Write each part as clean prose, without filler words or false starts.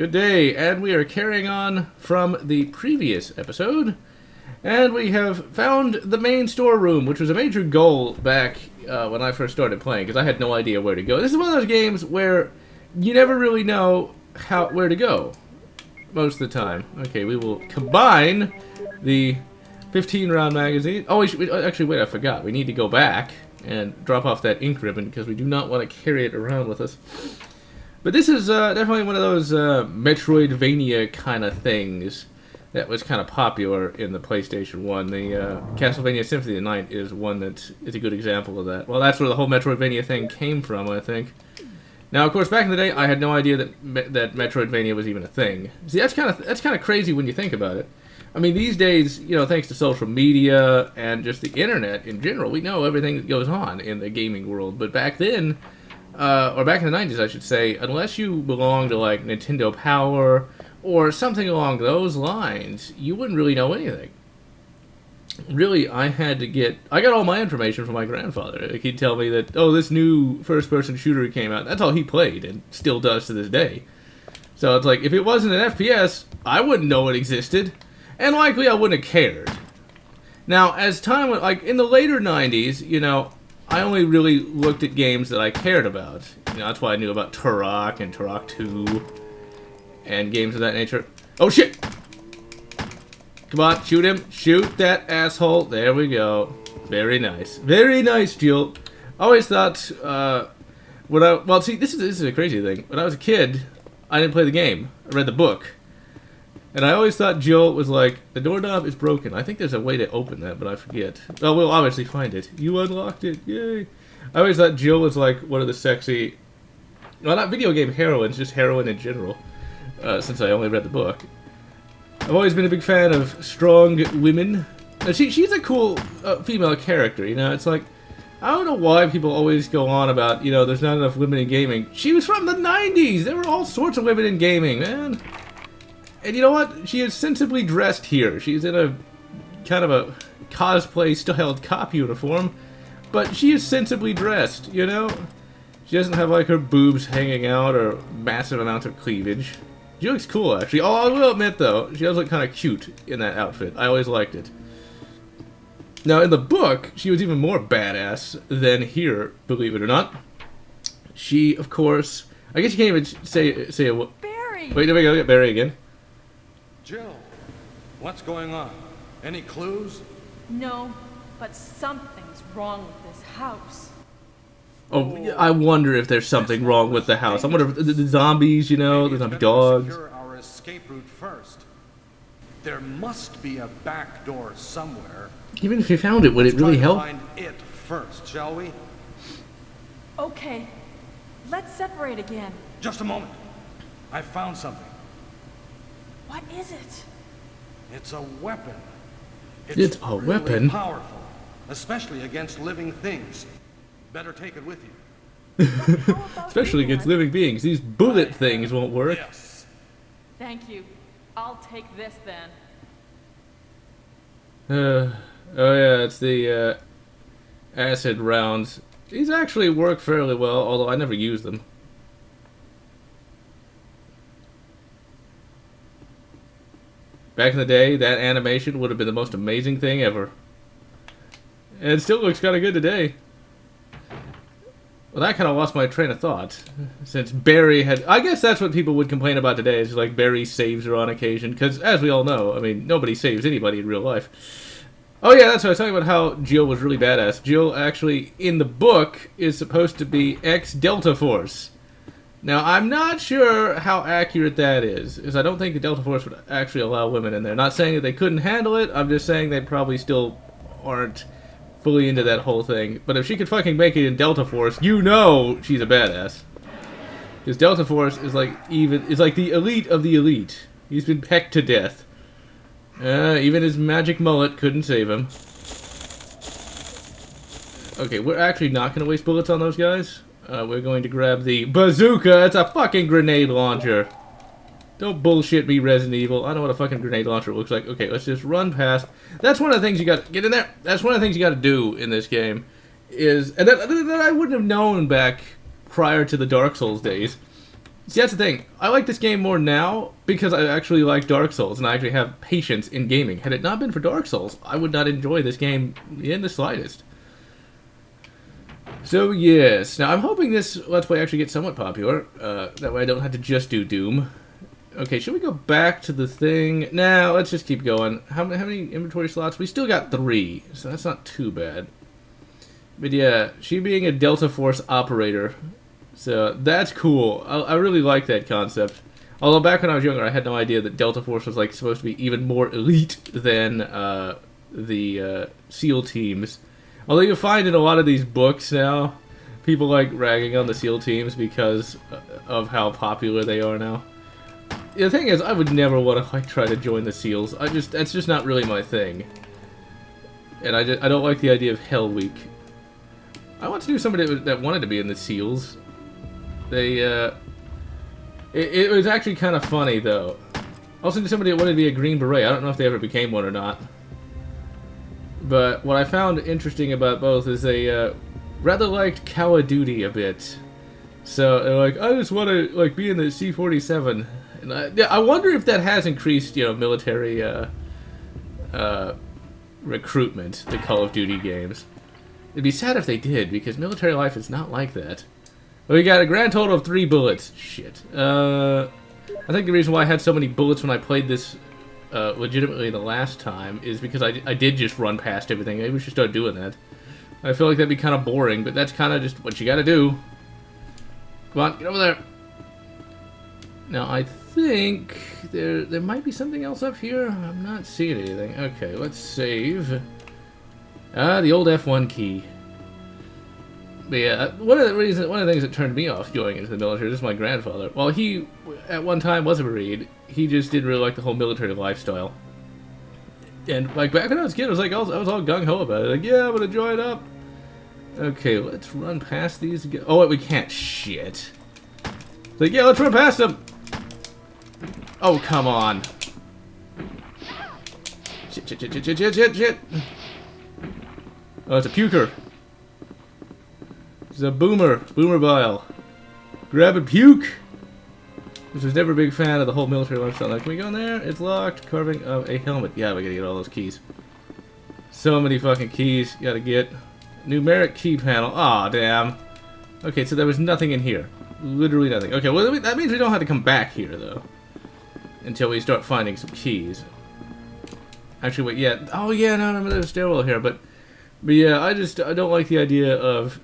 Good day, and we are carrying on from the previous episode, and we have found the main storeroom, which was a major goal back when I first started playing, because I had no idea where to go. This is one of those games where you never really know where to go, most of the time. Okay, we will combine the 15-round magazine. Oh, actually, wait, I forgot. We need to go back and drop off that ink ribbon, because we do not want to carry it around with us. But this is definitely one of those Metroidvania kind of things that was kind of popular in the PlayStation 1. The Castlevania Symphony of the Night is one that is a good example of that. Well, that's where the whole Metroidvania thing came from, I think. Now, of course, back in the day, I had no idea that Metroidvania was even a thing. See, that's kind of crazy when you think about it. I mean, these days, you know, thanks to social media and just the internet in general, we know everything that goes on in the gaming world. But back then, or back in the 90s, I should say, unless you belonged to, like, Nintendo Power or something along those lines, you wouldn't really know anything. Really, I got all my information from my grandfather. Like, he'd tell me that, oh, this new first-person shooter came out. That's all he played, and still does to this day. So it's like, if it wasn't an FPS, I wouldn't know it existed, and likely I wouldn't have cared. Now, as time went, like, in the later 90s, you know, I only really looked at games that I cared about. You know, that's why I knew about Turok and Turok 2 and games of that nature. Oh, shit! Come on, shoot him. Shoot that asshole. There we go. Very nice. Very nice, Jill. I always thought, well, see, this is a crazy thing. When I was a kid, I didn't play the game. I read the book. And I always thought Jill was like, the doorknob is broken. I think there's a way to open that, but I forget. Well, we'll obviously find it. You unlocked it. Yay. I always thought Jill was like one of the sexy... Well, not video game heroines, just heroine in general. Since I only read the book. I've always been a big fan of strong women. She's a cool female character, you know? It's like, I don't know why people always go on about, you know, there's not enough women in gaming. She was from the 90s! There were all sorts of women in gaming, man. And you know what? She is sensibly dressed here. She's in a kind of a cosplay-styled cop uniform, but she is sensibly dressed, you know? She doesn't have, like, her boobs hanging out or massive amounts of cleavage. She looks cool, actually. Oh, I will admit, though, she does look kind of cute in that outfit. I always liked it. Now, in the book, she was even more badass than here, believe it or not. She, of course... I guess you can't even say a... Barry! Wait, there we go. Get Barry again. Jill, what's going on? Any clues? No, but something's wrong with this house. Oh, I wonder if there's something wrong with the house. I wonder if the zombies, you know, the zombie dogs. Secure our escape route first. There must be a back door somewhere. Even if you found it, would it really help? Find it first, shall we? Okay, let's separate again. Just a moment. I found something. What is it? It's a weapon. It's a really weapon? Powerful, especially against living things. Better take it with you. Especially against living beings. These bullet things won't work. Yes. Thank you. I'll take this then. Oh yeah, it's the acid rounds. These actually work fairly well, although I never use them. Back in the day, that animation would have been the most amazing thing ever. And it still looks kind of good today. Well, I kind of lost my train of thought. Since Barry had... I guess that's what people would complain about today, is like Barry saves her on occasion. Because, as we all know, I mean, nobody saves anybody in real life. Oh yeah, that's what I was talking about, how Jill was really badass. Jill actually, in the book, is supposed to be ex-Delta Force. Now, I'm not sure how accurate that is, because I don't think the Delta Force would actually allow women in there. Not saying that they couldn't handle it, I'm just saying they probably still aren't fully into that whole thing. But if she could fucking make it in Delta Force, you know she's a badass. Because Delta Force is like the elite of the elite. He's been pecked to death. Even his magic mullet couldn't save him. Okay, we're actually not going to waste bullets on those guys. We're going to grab the bazooka. It's a fucking grenade launcher. Don't bullshit me, Resident Evil. I know what a fucking grenade launcher looks like. Okay, let's just run past. That's one of the things you got to get in there. That's one of the things you got to do in this game. And that I wouldn't have known back prior to the Dark Souls days. See, that's the thing. I like this game more now because I actually like Dark Souls and I actually have patience in gaming. Had it not been for Dark Souls, I would not enjoy this game in the slightest. So, yes. Now, I'm hoping this Let's Play actually gets somewhat popular. That way I don't have to just do Doom. Okay, should we go back to the thing? Nah, let's just keep going. How many inventory slots? We still got 3, so that's not too bad. But yeah, she being a Delta Force operator, so that's cool. I really like that concept. Although back when I was younger, I had no idea that Delta Force was like supposed to be even more elite than the SEAL teams. Although you find in a lot of these books now, people like ragging on the SEAL teams because of how popular they are now. The thing is, I would never want to like try to join the SEALs. That's just not really my thing. And I don't like the idea of Hell Week. I want to do somebody that wanted to be in the SEALs. It was actually kind of funny though. Also, to somebody that wanted to be a Green Beret. I don't know if they ever became one or not. But what I found interesting about both is they rather liked Call of Duty a bit. So they're like, I just want to like be in the C-47. And I wonder if that has increased, you know, military recruitment to Call of Duty games. It'd be sad if they did, because military life is not like that. We got a grand total of 3 bullets. Shit. I think the reason why I had so many bullets when I played this legitimately the last time is because I did just run past everything. Maybe we should start doing that. I feel like that'd be kind of boring, but that's kind of just what you gotta do. Come on, get over there. Now, I think there might be something else up here. I'm not seeing anything. Okay, let's save. The old F1 key. But yeah, one of the things that turned me off going into the military is my grandfather. Well, he at one time was a Marine. He just didn't really like the whole military lifestyle. And like back when I was a kid, I was all gung ho about it. Like, yeah, I'm gonna join up. Okay, let's run past these again. Oh wait, we can't. Shit. Like, yeah, let's run past them. Oh, come on. Shit. Oh, it's a puker. It's a boomer bile. Grab and puke. Which was never a big fan of the whole military lifestyle. Like, can we go in there? It's locked. Carving of a helmet. Yeah, we gotta get all those keys. So many fucking keys. You gotta get. Numeric key panel. Aw, damn. Okay, so there was nothing in here. Literally nothing. Okay, well, that means we don't have to come back here, though. Until we start finding some keys. Actually, wait, yeah. Oh, yeah, no, there's a stairwell here, but yeah, I don't like the idea of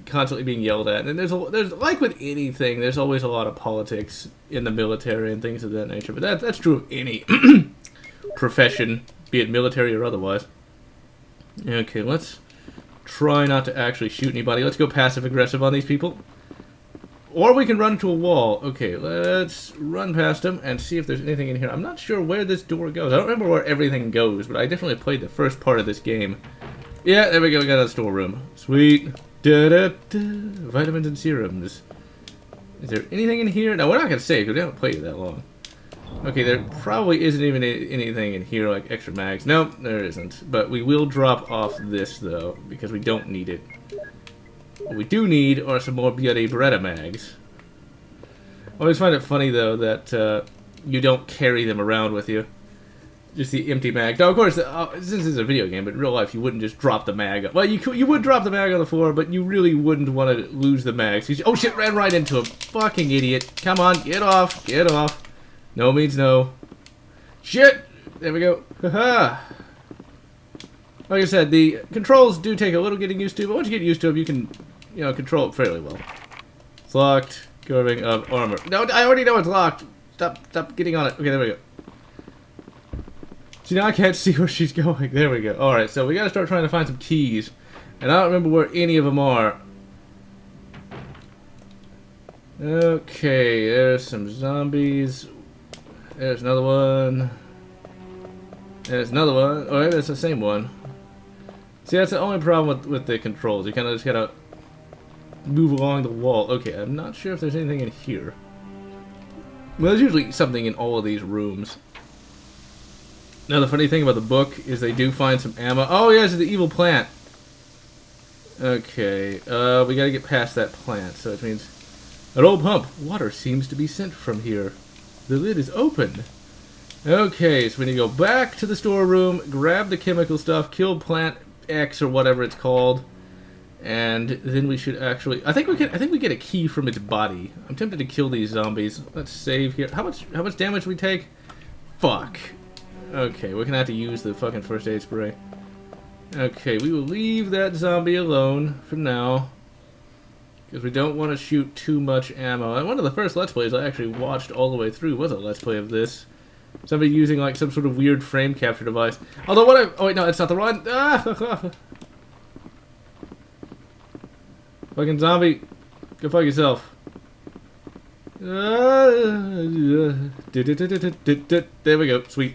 constantly being yelled at. And there's like with anything, there's always a lot of politics in the military and things of that nature. But that's true of any profession, be it military or otherwise. Okay, let's try not to actually shoot anybody. Let's go passive-aggressive on these people. Or we can run to a wall. Okay, let's run past them and see if there's anything in here. I'm not sure where this door goes. I don't remember where everything goes, but I definitely played the first part of this game. Yeah, there we go. We got a storeroom. Sweet. Da-da-da. Vitamins and serums. Is there anything in here? No, we're not going to save because we haven't played it that long. Okay, there probably isn't even anything in here like extra mags. Nope, there isn't. But we will drop off this, though, because we don't need it. What we do need are some more Bloody Beretta mags. I always find it funny, though, that you don't carry them around with you. Just the empty mag. Now, of course, since this is a video game, but in real life, you wouldn't just drop the mag. Well, you would drop the mag on the floor, but you really wouldn't want to lose the mags. Oh, shit, ran right into him. Fucking idiot. Come on, get off. Get off. No means no. Shit! There we go. Haha! Like I said, the controls do take a little getting used to, but once you get used to them, you can, you know, control it fairly well. It's locked. Carving of armor. No, I already know it's locked. Stop getting on it. Okay, there we go. See, now I can't see where she's going. There we go. Alright, so we gotta start trying to find some keys. And I don't remember where any of them are. Okay, there's some zombies. There's another one. There's another one. Oh, maybe it's the same one. See, that's the only problem with the controls. You kind of just gotta move along the wall. Okay, I'm not sure if there's anything in here. Well, there's usually something in all of these rooms. Now, the funny thing about the book is they do find some ammo. Oh, yeah, it's the evil plant. Okay, we gotta get past that plant, so it means An old pump. Water seems to be sent from here. The lid is open. Okay, so we need to go back to the storeroom, grab the chemical stuff, kill Plant X or whatever it's called, and then we should actually. I think we get a key from its body. I'm tempted to kill these zombies. Let's save here. How much damage we take? Fuck. Okay, we're gonna have to use the fucking first aid spray. Okay, we will leave that zombie alone for now. Because we don't want to shoot too much ammo. And one of the first Let's Plays I actually watched all the way through was a Let's Play of this. Somebody using like some sort of weird frame capture device. Although oh wait, no, it's not the one. Ah! Fucking zombie. Go fuck yourself. There we go. Sweet.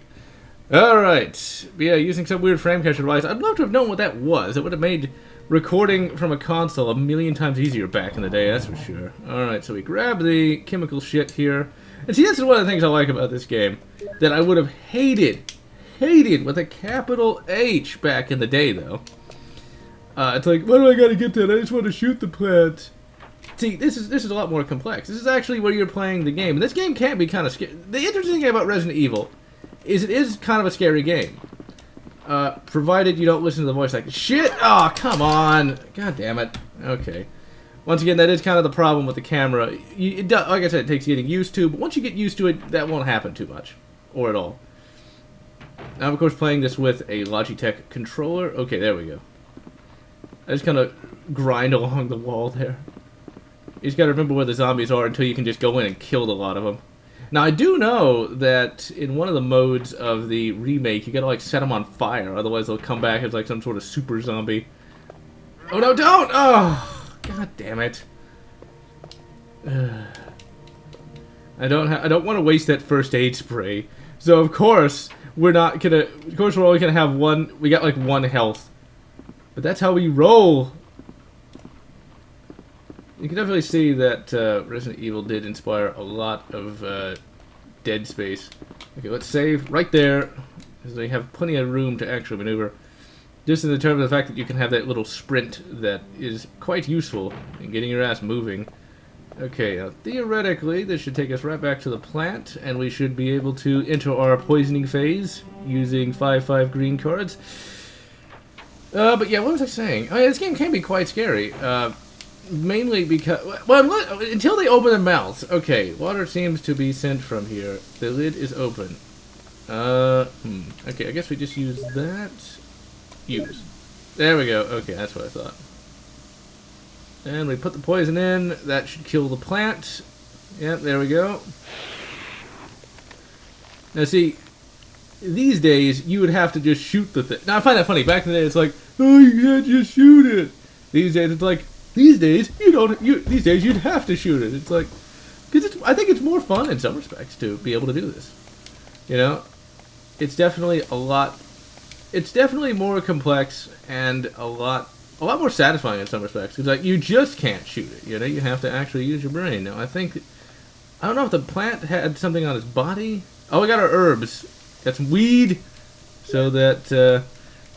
Alright. Yeah, using some weird frame capture device. I'd love to have known what that was. It would have made recording from a console a million times easier back in the day, that's for sure. Alright, so we grab the chemical shit here. And see, this is one of the things I like about this game. That I would have hated with a capital H back in the day, though. It's like, why do I gotta get that? I just want to shoot the plant. See, this is a lot more complex. This is actually where you're playing the game. And this game can be kind of scary. The interesting thing about Resident Evil is it is kind of a scary game. Provided you don't listen to the voice like, shit! Oh, come on! God damn it. Okay. Once again, that is kind of the problem with the camera. Like I said, it takes getting used to, but once you get used to it, that won't happen too much. Or at all. Now, of course, playing this with a Logitech controller. Okay, there we go. I just kind of grind along the wall there. You just gotta remember where the zombies are until you can just go in and kill a lot of them. Now, I do know that in one of the modes of the remake, you gotta, like, set them on fire. Otherwise, they'll come back as, like, some sort of super zombie. Oh, no, don't! Oh, god damn it. I don't want to waste that first aid spray. So, of course, we're not gonna... Of course, we're only gonna have one... We got, like, 1 health. But that's how we roll. You can definitely see that Resident Evil did inspire a lot of Dead Space. Okay, let's save right there, because they have plenty of room to actually maneuver. Just in the terms of the fact that you can have that little sprint that is quite useful in getting your ass moving. Okay, now theoretically, this should take us right back to the plant, and we should be able to enter our poisoning phase using 5 green cards. But yeah, what was I saying? Oh yeah, this game can be quite scary. Mainly because... Well, until they open their mouths. Okay, water seems to be sent from here. The lid is open. Okay, I guess we just use that. Use. There we go. Okay, that's what I thought. And we put the poison in. That should kill the plant. Yep, there we go. Now see, these days, you would have to just shoot the thing. Now, I find that funny. Back in the day, it's like, oh, you can't just shoot it. These days, it's like, these days, these days, you'd have to shoot it. It's like, because I think it's more fun in some respects to be able to do this. You know? It's definitely it's definitely more complex and a lot more satisfying in some respects. Because, like, you just can't shoot it, you know? You have to actually use your brain. Now, I don't know if the plant had something on its body. Oh, we got our herbs. Got some weed, so that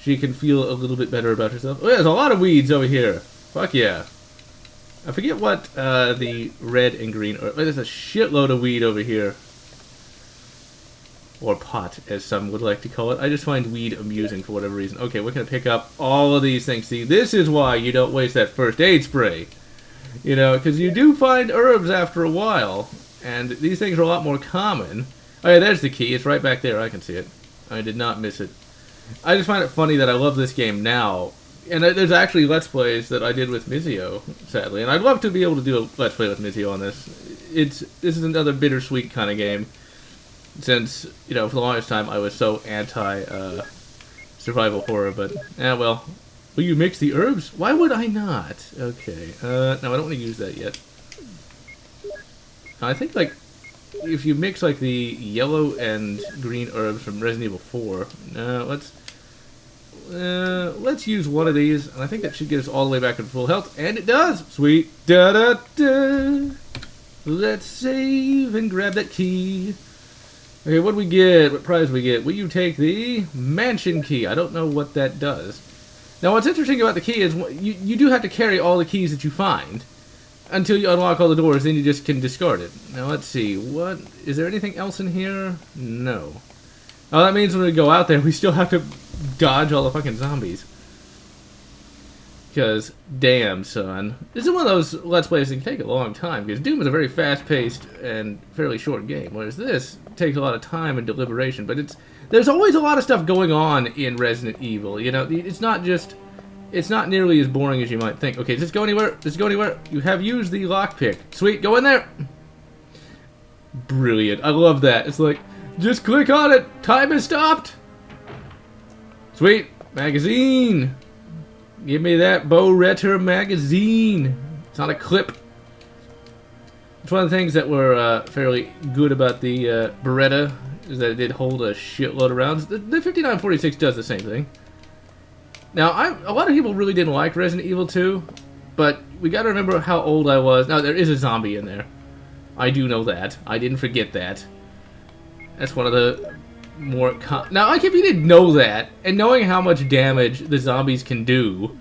she can feel a little bit better about herself. Oh, yeah, there's a lot of weeds over here. Fuck yeah. I forget what the red and green are. There's a shitload of weed over here. Or pot, as some would like to call it. I just find weed amusing for whatever reason. Okay, we're going to pick up all of these things. See, this is why you don't waste that first aid spray. You know, because you do find herbs after a while. And these things are a lot more common. Oh yeah, there's the key. It's right back there. I can see it. I did not miss it. I just find it funny that I love this game now. And there's actually Let's Plays that I did with Mizio, sadly. And I'd love to be able to do a Let's Play with Mizio on this. This is another bittersweet kind of game. Since, you know, for the longest time I was so anti-survival horror. But, well. Will you mix the herbs? Why would I not? Okay. No, I don't want to use that yet. I think, like, if you mix, like, the yellow and green herbs from Resident Evil 4, let's use one of these, and I think that should get us all the way back to full health, and it does! Sweet! Da-da-da! Let's save and grab that key. Okay, what do we get? What prize do we get? Will you take the mansion key? I don't know what that does. Now, what's interesting about the key is you do have to carry all the keys that you find. until you unlock all the doors, then you just can discard it. Now let's see, what is there anything else in here? No. Oh, that means when we go out there, we still have to dodge all the fucking zombies. Because, damn, son. This is one of those Let's Plays that can take a long time, because Doom is a very fast-paced and fairly short game, whereas this takes a lot of time and deliberation, but there's always a lot of stuff going on in Resident Evil, you know? It's not nearly as boring as you might think. Okay, does this go anywhere? Does it go anywhere? You have used the lockpick. Sweet, go in there! Brilliant. I love that. It's like, just click on it! Time is stopped! Sweet! Magazine! Give me that Bo-Retter magazine! It's on a clip. It's one of the things that were fairly good about the Beretta, is that it did hold a shitload of rounds. The 5946 does the same thing. Now, a lot of people really didn't like Resident Evil 2, but we gotta remember how old I was. Now, there is a zombie in there. I do know that. I didn't forget that. That's one of the more... Now, like, if you didn't know that, and knowing how much damage the zombies can do,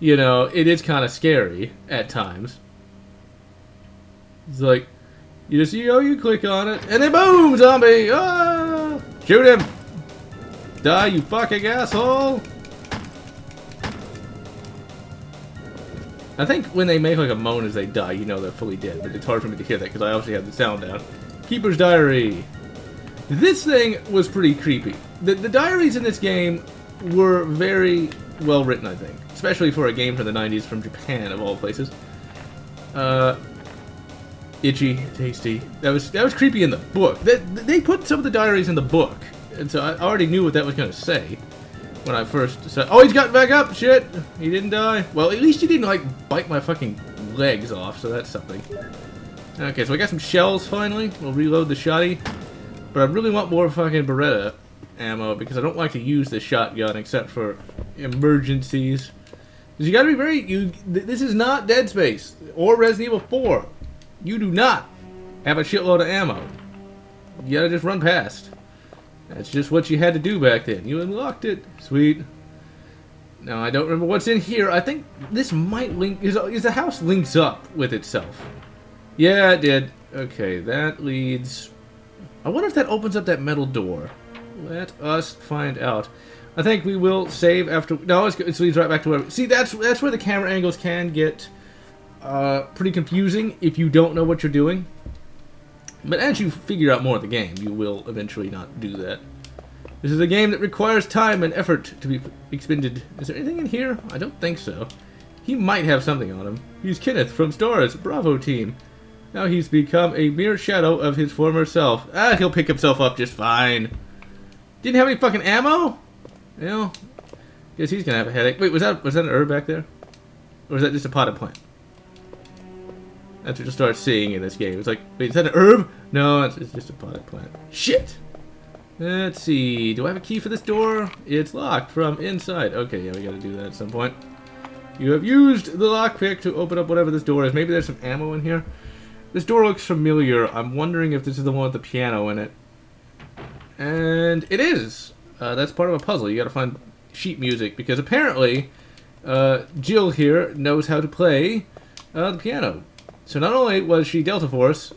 you know, it is kind of scary at times. It's like, you click on it, and then boom, zombie! Ah! Shoot him! Die, you fucking asshole! I think when they make like a moan as they die, you know they're fully dead, but it's hard for me to hear that because I obviously have the sound down. Keeper's Diary. This thing was pretty creepy. The diaries in this game were very well written, I think. Especially for a game from the 90s from Japan, of all places. Itchy, tasty. That was creepy in the book. They put some of the diaries in the book, and so I already knew what that was going to say when I first decided. Oh, he's gotten back up! Shit! He didn't die. Well, at least he didn't, like, bite my fucking legs off, so that's something. Okay, so I got some shells, finally. We'll reload the shotty. But I really want more fucking Beretta ammo, because I don't like to use the shotgun except for emergencies. Because you gotta be very... this is not Dead Space or Resident Evil 4. You do not have a shitload of ammo. You gotta just run past. That's just what you had to do back then. You unlocked it. Sweet. Now, I don't remember what's in here. I think this might link... Is the house links up with itself? Yeah, it did. Okay, that leads... I wonder if that opens up that metal door. Let us find out. I think we will save after... No, it leads right back to where... See, that's where the camera angles can get pretty confusing if you don't know what you're doing. But as you figure out more of the game, you will eventually not do that. This is a game that requires time and effort to be expended. Is there anything in here? I don't think so. He might have something on him. He's Kenneth from Stars Bravo team. Now he's become a mere shadow of his former self. Ah, he'll pick himself up just fine. Didn't have any fucking ammo? Well, guess he's gonna have a headache. Wait, was that an herb back there? Or was that just a potted plant? That's what you'll start seeing in this game. It's like, wait, is that an herb? No, it's just a potted plant. Shit! Let's see. Do I have a key for this door? It's locked from inside. Okay, yeah, we gotta do that at some point. You have used the lockpick to open up whatever this door is. Maybe there's some ammo in here. This door looks familiar. I'm wondering if this is the one with the piano in it. And it is! That's part of a puzzle. You gotta find sheet music, because apparently Jill here knows how to play the piano. So not only was she Delta Force,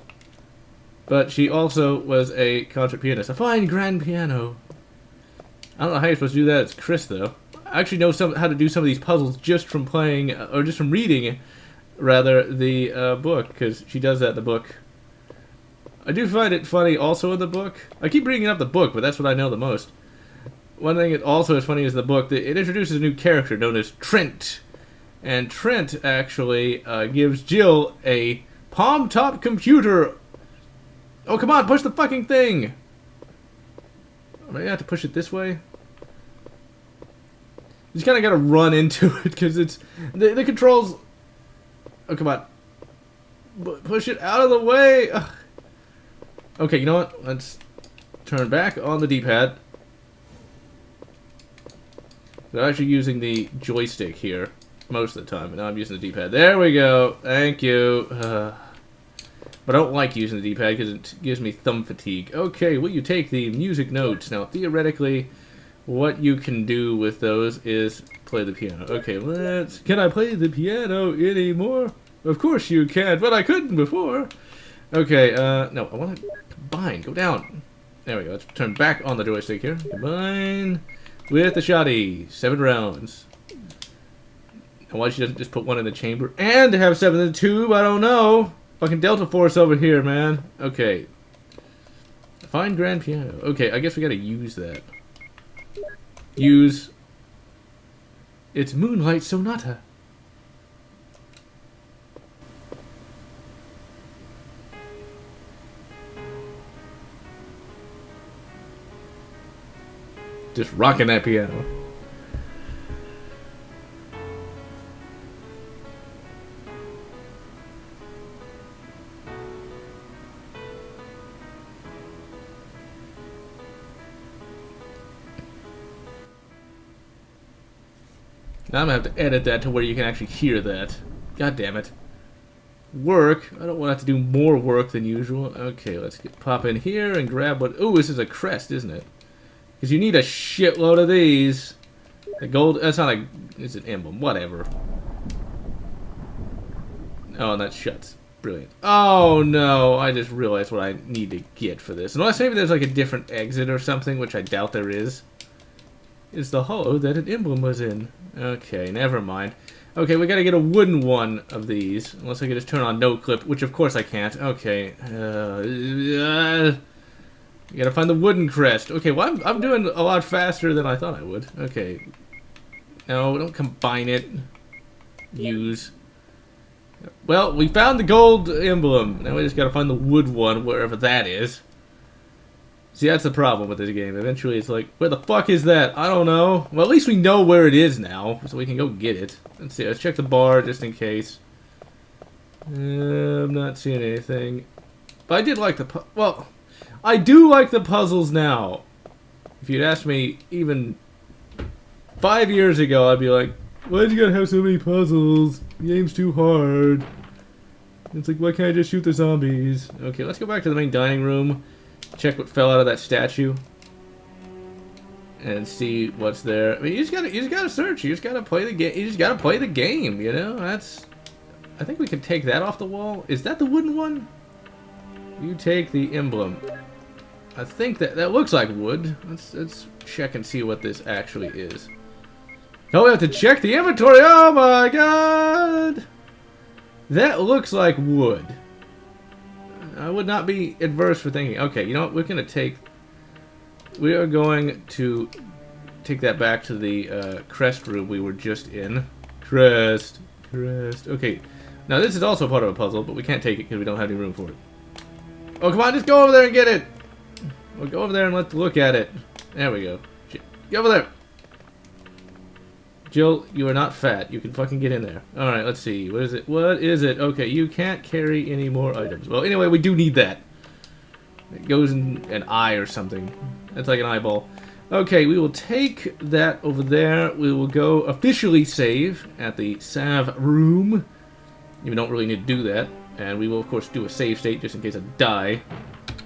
but she also was a concert pianist. A fine grand piano. I don't know how you're supposed to do that. It's Chris, though. I actually know how to do some of these puzzles just from playing, or just from reading, rather, the book, because she does that in the book. I do find it funny also in the book. I keep bringing up the book, but that's what I know the most. One thing that also is funny is the book. It introduces a new character known as Trent. And Trent actually gives Jill a palm-top computer. Oh, come on, push the fucking thing! Maybe I have to push it this way? You just kind of got to run into it, because it's... The controls... Oh, come on. Push it out of the way! Ugh. Okay, you know what? Let's turn back on the D-pad. I'm actually using the joystick here most of the time, and now I'm using the D-pad. There we go. Thank you. But I don't like using the D-pad because it gives me thumb fatigue. Okay, will you take the music notes? Now, theoretically, what you can do with those is play the piano. Okay, can I play the piano anymore? Of course you can, but I couldn't before. Okay, no, I want to combine. Go down. There we go. Let's turn back on the joystick here. Combine with the shotty. 7 rounds. And why she doesn't just put 1 in the chamber and have 7 in the tube, I don't know. Fucking Delta Force over here, man. Okay. Find grand piano. Okay, I guess we gotta use that. Use. It's Moonlight Sonata. Just rocking that piano. Now I'm gonna have to edit that to where you can actually hear that. God damn it. Work. I don't want to have to do more work than usual. Okay, let's pop in here and grab what. Ooh, this is a crest, isn't it? Because you need a shitload of these. The gold. That's not a. It's an emblem. Whatever. Oh, and that shuts. Brilliant. Oh no! I just realized what I need to get for this. Unless maybe there's like a different exit or something, which I doubt there is. Is the hollow that an emblem was in. Okay, never mind. Okay, we gotta get a wooden one of these. Unless I can just turn on no clip, which of course I can't. Okay. You gotta find the wooden crest. Okay, well I'm doing a lot faster than I thought I would. Okay. No, don't combine it. Use. Well, we found the gold emblem. Now we just gotta find the wood one, wherever that is. See, that's the problem with this game. Eventually it's like, where the fuck is that? I don't know. Well, at least we know where it is now, so we can go get it. Let's see, let's check the bar just in case. I'm not seeing anything. But I did like the well, I do like the puzzles now. If you'd asked me even 5 years ago, I'd be like, why'd you gotta have so many puzzles? The game's too hard. It's like, why can't I just shoot the zombies? Okay, let's go back to the main dining room. Check what fell out of that statue. And see what's there. I mean, you just gotta search. You just gotta play the game. You just gotta play the game, you know? That's... I think we can take that off the wall. Is that the wooden one? You take the emblem. I think that looks like wood. Let's check and see what this actually is. Oh, we have to check the inventory. Oh my god! That looks like wood. I would not be adverse for thinking. Okay, you know what? We are going to take that back to the crest room we were just in. Crest. Okay. Now this is also part of a puzzle, but we can't take it because we don't have any room for it. Oh, come on, just go over there and get it. We'll go over there and let's look at it. There we go. Get over there. Jill, you are not fat. You can fucking get in there. Alright, let's see. What is it? What is it? Okay, you can't carry any more items. Well, anyway, we do need that. It goes in an eye or something. That's like an eyeball. Okay, we will take that over there. We will go officially save at the Sav room. You don't really need to do that. And we will, of course, do a save state just in case I die.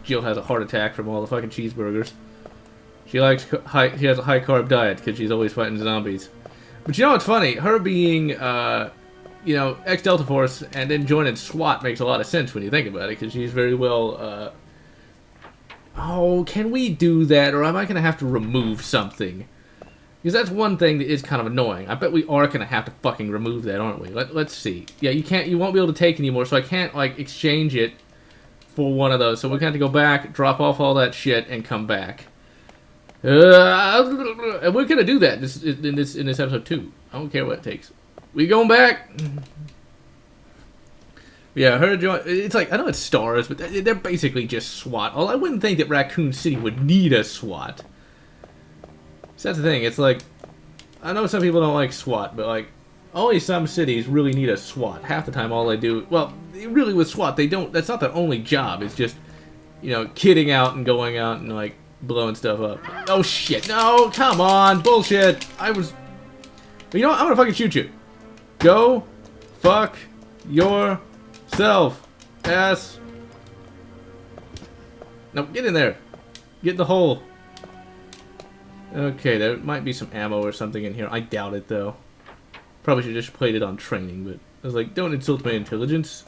Jill has a heart attack from all the fucking cheeseburgers. She has a high carb diet because she's always fighting zombies. But you know what's funny? Her being, you know, ex-Delta Force and then joining SWAT makes a lot of sense when you think about it, because she's very well, oh, can we do that, or am I going to have to remove something? Because that's one thing that is kind of annoying. I bet we are going to have to fucking remove that, aren't we? Let's see. Yeah, you won't be able to take anymore, so I can't, like, exchange it for one of those. So we're going to have to go back, drop off all that shit, and come back. And we're gonna do that in this episode too. I don't care what it takes. We going back. Yeah, her joint. It's like, I know it's stars, but they're basically just SWAT. Although I wouldn't think that Raccoon City would need a SWAT. So that's the thing. It's like, I know some people don't like SWAT, but like, only some cities really need a SWAT. Half the time, all they do, well, really with SWAT, they don't. That's not their only job. It's just, you know, kidding out and going out and like blowing stuff up. Oh shit! No, come on, bullshit! I was. You know what? I'm gonna fucking shoot you. Go, fuck yourself, ass. No, get in there. Get in the hole. Okay, there might be some ammo or something in here. I doubt it though. Probably should have just played it on training, but I was like, don't insult my intelligence.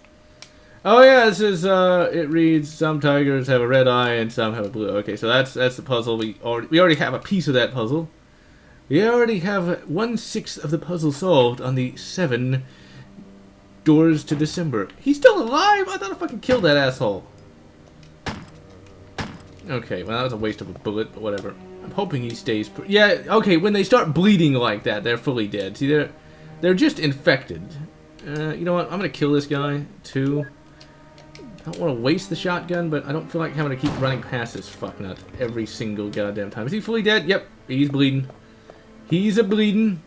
Oh yeah, this is, it reads, some tigers have a red eye and some have a blue. Okay, so that's the puzzle. We already have a piece of that puzzle. We already have 1/6 of the puzzle solved on the 7 doors to December. He's still alive? I thought I fucking killed that asshole. Okay, well that was a waste of a bullet, but whatever. I'm hoping he stays. Yeah, okay. When they start bleeding like that, they're fully dead. See, they're just infected. You know what? I'm gonna kill this guy too. I don't want to waste the shotgun, but I don't feel like having to keep running past this fucknut every single goddamn time. Is he fully dead? Yep, he's bleeding. He's a bleeding.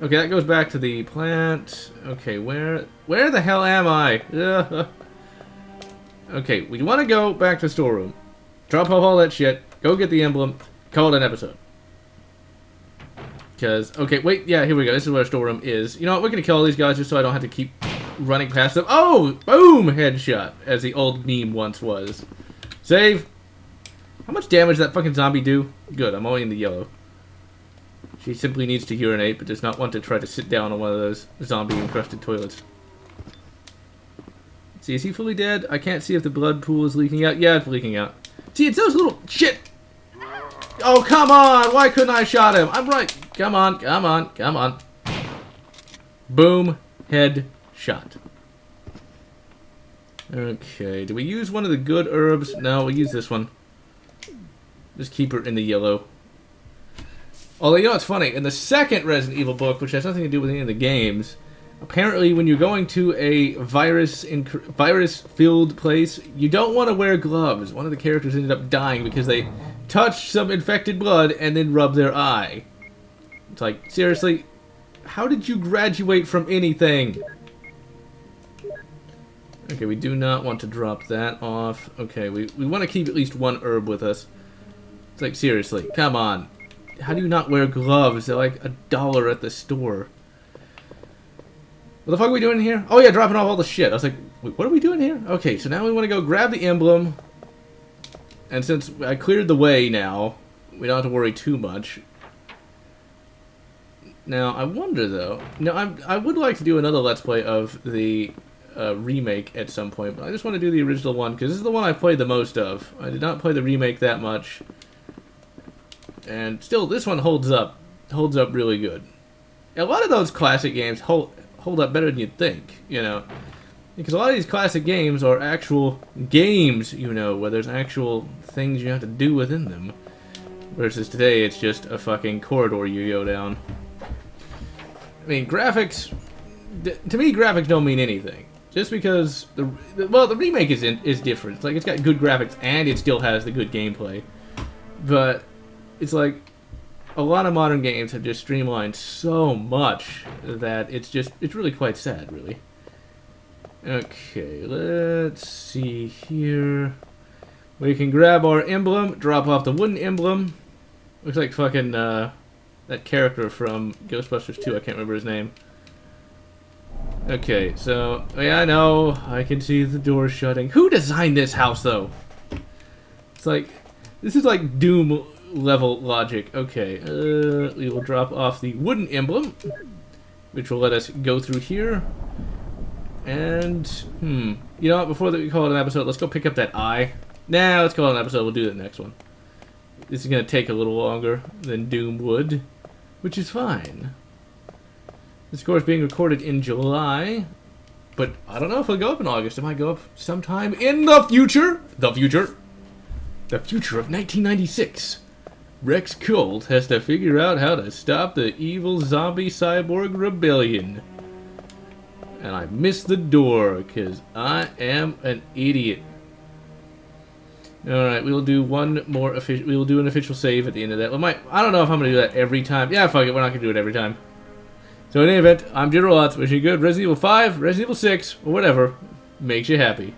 Okay, that goes back to the plant. Okay, where the hell am I? Okay, we want to go back to the storeroom. Drop off all that shit. Go get the emblem. Call it an episode. Because, okay, wait, yeah, here we go. This is where our storeroom is. You know what? We're going to kill all these guys just so I don't have to keep running past them. Oh! Boom! Headshot. As the old meme once was. Save. How much damage did that fucking zombie do? Good, I'm only in the yellow. She simply needs to urinate, but does not want to try to sit down on one of those zombie-encrusted toilets. See, is he fully dead? I can't see if the blood pool is leaking out. Yeah, it's leaking out. See, it's those little shit. Oh, come on! Why couldn't I shot him? I'm right. Come on, come on, come on. Boom. Head shot. Okay, do we use one of the good herbs? No, we use this one. Just keep her in the yellow. Although, you know what's funny? In the second Resident Evil book, which has nothing to do with any of the games, apparently when you're going to a virus-filled place, you don't want to wear gloves. One of the characters ended up dying because they touched some infected blood and then rubbed their eye. It's like, seriously? How did you graduate from anything? Okay, we do not want to drop that off. Okay, we want to keep at least one herb with us. It's like, seriously, come on. How do you not wear gloves? They're like $1 at the store. What the fuck are we doing here? Oh yeah, dropping off all the shit. I was like, wait, what are we doing here? Okay, so now we want to go grab the emblem. And since I cleared the way now, we don't have to worry too much. Now, I wonder though. No, I would like to do another Let's Play of the remake at some point, but I just want to do the original one because this is the one I played the most of. I did not play the remake that much. And still, this one holds up really good. A lot of those classic games hold up better than you'd think, you know. Because a lot of these classic games are actual games, you know, where there's actual things you have to do within them. Versus today, it's just a fucking corridor you go down. I mean, graphics... To me, graphics don't mean anything. Just because... the remake is different. It's like, it's got good graphics and it still has the good gameplay. But... it's like a lot of modern games have just streamlined so much that it's really quite sad, really. Okay, let's see here. We can grab our emblem, drop off the wooden emblem. Looks like fucking that character from Ghostbusters 2, I can't remember his name. Okay, so yeah, I know, I can see the door shutting. Who designed this house though? It's like, this is like Doom level logic. Okay, we will drop off the wooden emblem, which will let us go through here. And, you know what, before we call it an episode, let's go pick up that eye. Nah, let's call it an episode, we'll do the next one. This is going to take a little longer than Doom would, which is fine. This, of course, being recorded in July, but I don't know if it'll go up in August. It might go up sometime in the future. The future of 1996. Rex Colt has to figure out how to stop the evil zombie cyborg rebellion. And I missed the door because I am an idiot. Alright, we'll do one more we'll do an official save at the end of that. I don't know if I'm gonna do that every time. Yeah, fuck it, we're not gonna do it every time. So in any event, I'm GeneralLotz, wishing you good Resident Evil 5, Resident Evil 6, or whatever makes you happy.